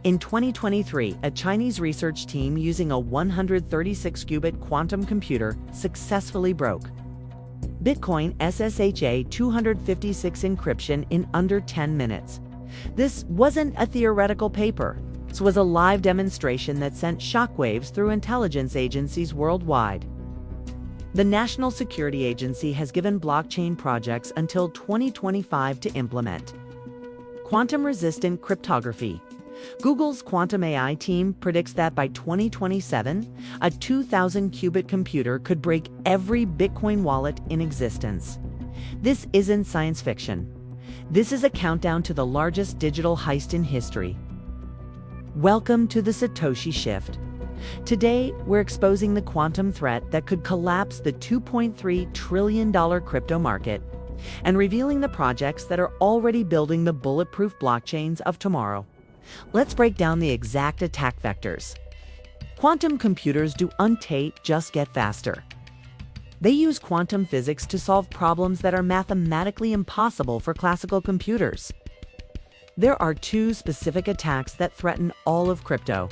In 2023, a Chinese research team using a 136-qubit quantum computer successfully broke Bitcoin SSHA 256 encryption in under 10 minutes. This wasn't a theoretical paper. This was a live demonstration that sent shockwaves through intelligence agencies worldwide. The National Security Agency has given blockchain projects until 2025 to implement quantum-resistant cryptography. Google's quantum AI team predicts that by 2027, a 2,000-qubit computer could break every Bitcoin wallet in existence. This isn't science fiction. This is a countdown to the largest digital heist in history. Welcome to the Satoshi shift. Today, we're exposing the quantum threat that could collapse the $2.3 trillion crypto market and revealing the projects that are already building the bulletproof blockchains of tomorrow. Let's break down the exact attack vectors. Quantum computers just get faster. They use quantum physics to solve problems that are mathematically impossible for classical computers. There are two specific attacks that threaten all of crypto.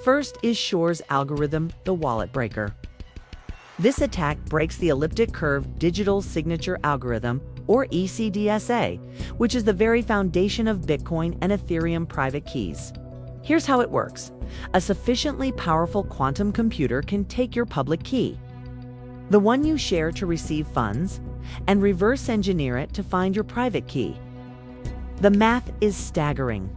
First is Shor's algorithm, the wallet breaker. This attack breaks the elliptic curve digital signature algorithm, or ECDSA, which is the very foundation of Bitcoin and Ethereum private keys. Here's how it works. A sufficiently powerful quantum computer can take your public key, the one you share to receive funds, and reverse engineer it to find your private key. The math is staggering.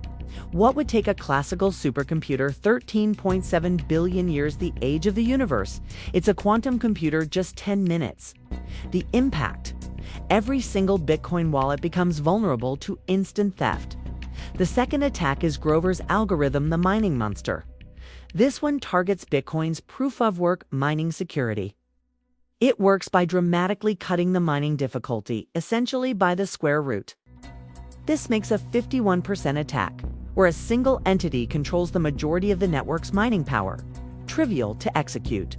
What would take a classical supercomputer 13.7 billion years, the age of the universe? It's a quantum computer just 10 minutes. The impact: every single Bitcoin wallet becomes vulnerable to instant theft. The second attack is Grover's algorithm, the mining monster. This one targets Bitcoin's proof-of-work mining security. It works by dramatically cutting the mining difficulty, essentially by the square root. This makes a 51% attack, where a single entity controls the majority of the network's mining power. Trivial to execute.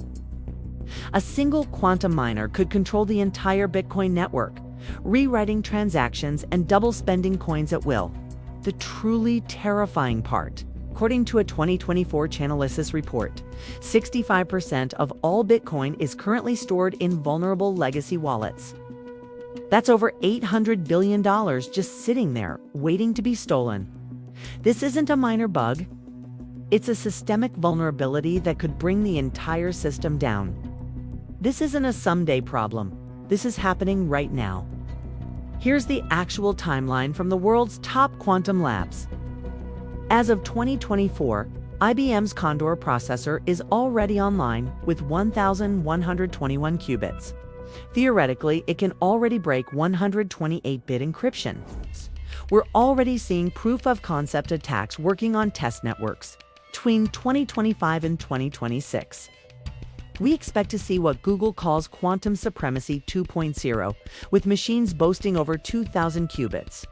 A single quantum miner could control the entire Bitcoin network, rewriting transactions and double spending coins at will. The truly terrifying part: according to a 2024 Chainalysis report, 65% of all Bitcoin is currently stored in vulnerable legacy wallets. That's over $800 billion just sitting there, waiting to be stolen. This isn't a minor bug. It's a systemic vulnerability that could bring the entire system down. This isn't a someday problem. This is happening right now. Here's the actual timeline from the world's top quantum labs. As of 2024, IBM's Condor processor is already online with 1,121 qubits. Theoretically, it can already break 128-bit encryption. We're already seeing proof-of-concept attacks working on test networks between 2025 and 2026. We expect to see what Google calls quantum supremacy 2.0, with machines boasting over 2,000 qubits.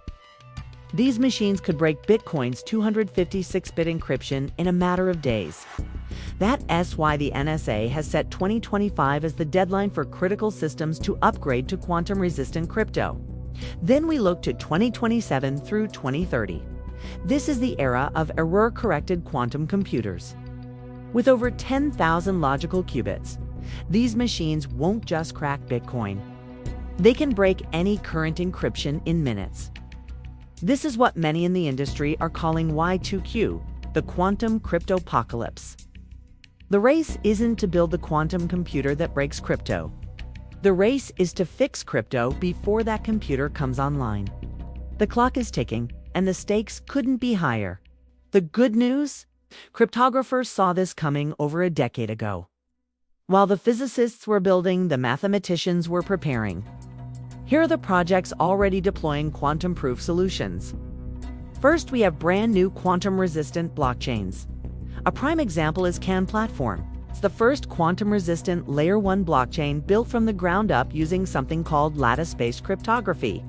These machines could break Bitcoin's 256-bit encryption in a matter of days. That's why the NSA has set 2025 as the deadline for critical systems to upgrade to quantum-resistant crypto. Then we look to 2027 through 2030. This is the era of error-corrected quantum computers. With over 10,000 logical qubits, these machines won't just crack Bitcoin. They can break any current encryption in minutes. This is what many in the industry are calling Y2Q, the quantum cryptopocalypse. The race isn't to build the quantum computer that breaks crypto. The race is to fix crypto before that computer comes online. The clock is ticking, and the stakes couldn't be higher. The good news? Cryptographers saw this coming over a decade ago. While the physicists were building, the mathematicians were preparing. Here are the projects already deploying quantum-proof solutions. First, we have brand new quantum-resistant blockchains. A prime example is Can Platform. It's the first quantum-resistant Layer 1 blockchain built from the ground up using something called lattice-based cryptography.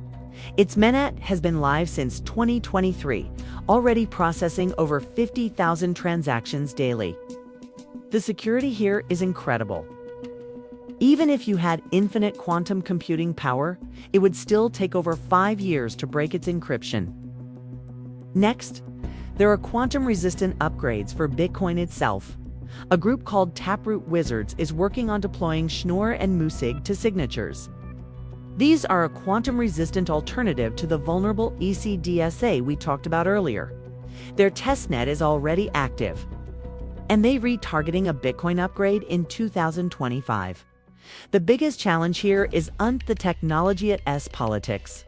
Its mainnet has been live since 2023, already processing over 50,000 transactions daily. The security here is incredible. Even if you had infinite quantum computing power, it would still take over 5 years to break its encryption. Next, There are quantum-resistant upgrades for Bitcoin itself. A group called Taproot Wizards is working on deploying Schnorr and Musig to signatures. These are a quantum-resistant alternative to the vulnerable ECDSA we talked about earlier. Their testnet is already active, and they retargeting a Bitcoin upgrade in 2025. The biggest challenge here is the technology at politics.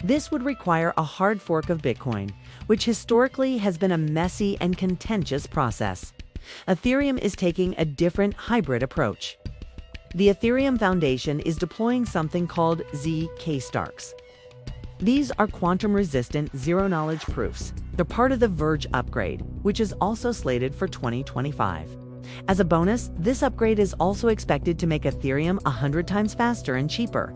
This would require a hard fork of Bitcoin, which historically has been a messy and contentious process. Ethereum is taking a different hybrid approach. The Ethereum Foundation is deploying something called zk-STARKs. These are quantum-resistant zero-knowledge proofs. They're part of the Verge upgrade, which is also slated for 2025. As a bonus, this upgrade is also expected to make Ethereum 100 times faster and cheaper.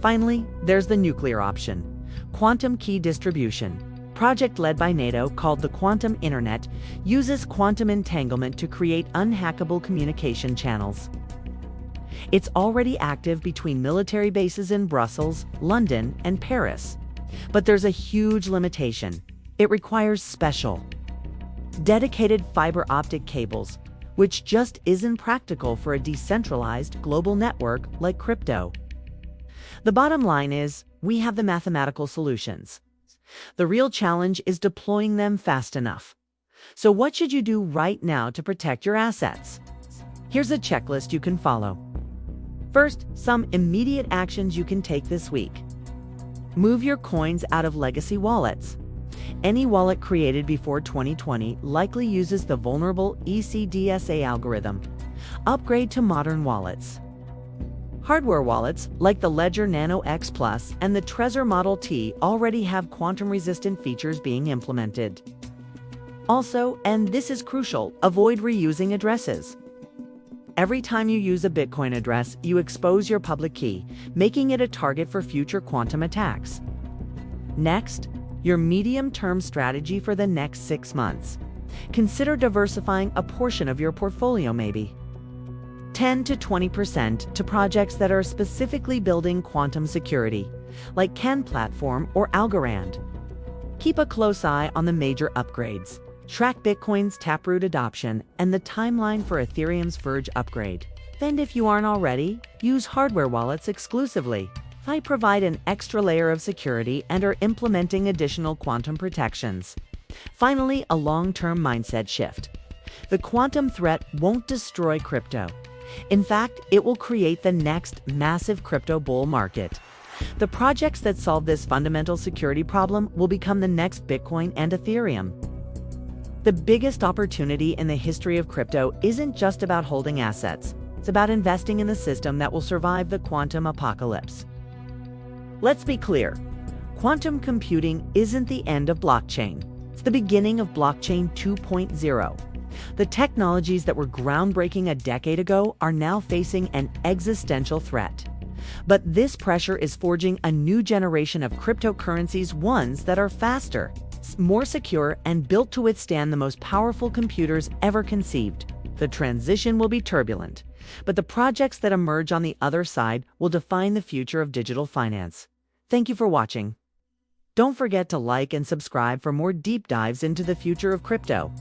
Finally, there's the nuclear option, quantum key distribution. Project led by NATO called the Quantum Internet uses quantum entanglement to create unhackable communication channels. It's already active between military bases in Brussels, London, and Paris. But there's a huge limitation. It requires special, dedicated fiber optic cables, which just isn't practical for a decentralized global network like crypto. The bottom line is, we have the mathematical solutions. The real challenge is deploying them fast enough. So what should you do right now to protect your assets? Here's a checklist you can follow. First, some immediate actions you can take this week. Move your coins out of legacy wallets. Any wallet created before 2020 likely uses the vulnerable ECDSA algorithm. Upgrade to modern wallets. Hardware wallets like the Ledger Nano X Plus and the Trezor Model T already have quantum-resistant features being implemented. Also, and this is crucial, avoid reusing addresses. Every time you use a Bitcoin address, you expose your public key, making it a target for future quantum attacks. Next, your medium-term strategy for the next 6 months. Consider diversifying a portion of your portfolio, maybe 10 to 20% to projects that are specifically building quantum security, like Ken Platform or Algorand. Keep a close eye on the major upgrades. Track Bitcoin's Taproot adoption and the timeline for Ethereum's Verge upgrade. And if you aren't already, use hardware wallets exclusively. They provide an extra layer of security and are implementing additional quantum protections. Finally, a long-term mindset shift. The quantum threat won't destroy crypto. In fact, it will create the next massive crypto bull market. The projects that solve this fundamental security problem will become the next Bitcoin and Ethereum. The biggest opportunity in the history of crypto isn't just about holding assets. It's about investing in the system that will survive the quantum apocalypse. Let's be clear. Quantum computing isn't the end of blockchain. It's the beginning of blockchain 2.0. The technologies that were groundbreaking a decade ago are now facing an existential threat. But this pressure is forging a new generation of cryptocurrencies, ones that are faster, more secure, and built to withstand the most powerful computers ever conceived. The transition will be turbulent, but the projects that emerge on the other side will define the future of digital finance. Thank you for watching. Don't forget to like and subscribe for more deep dives into the future of crypto.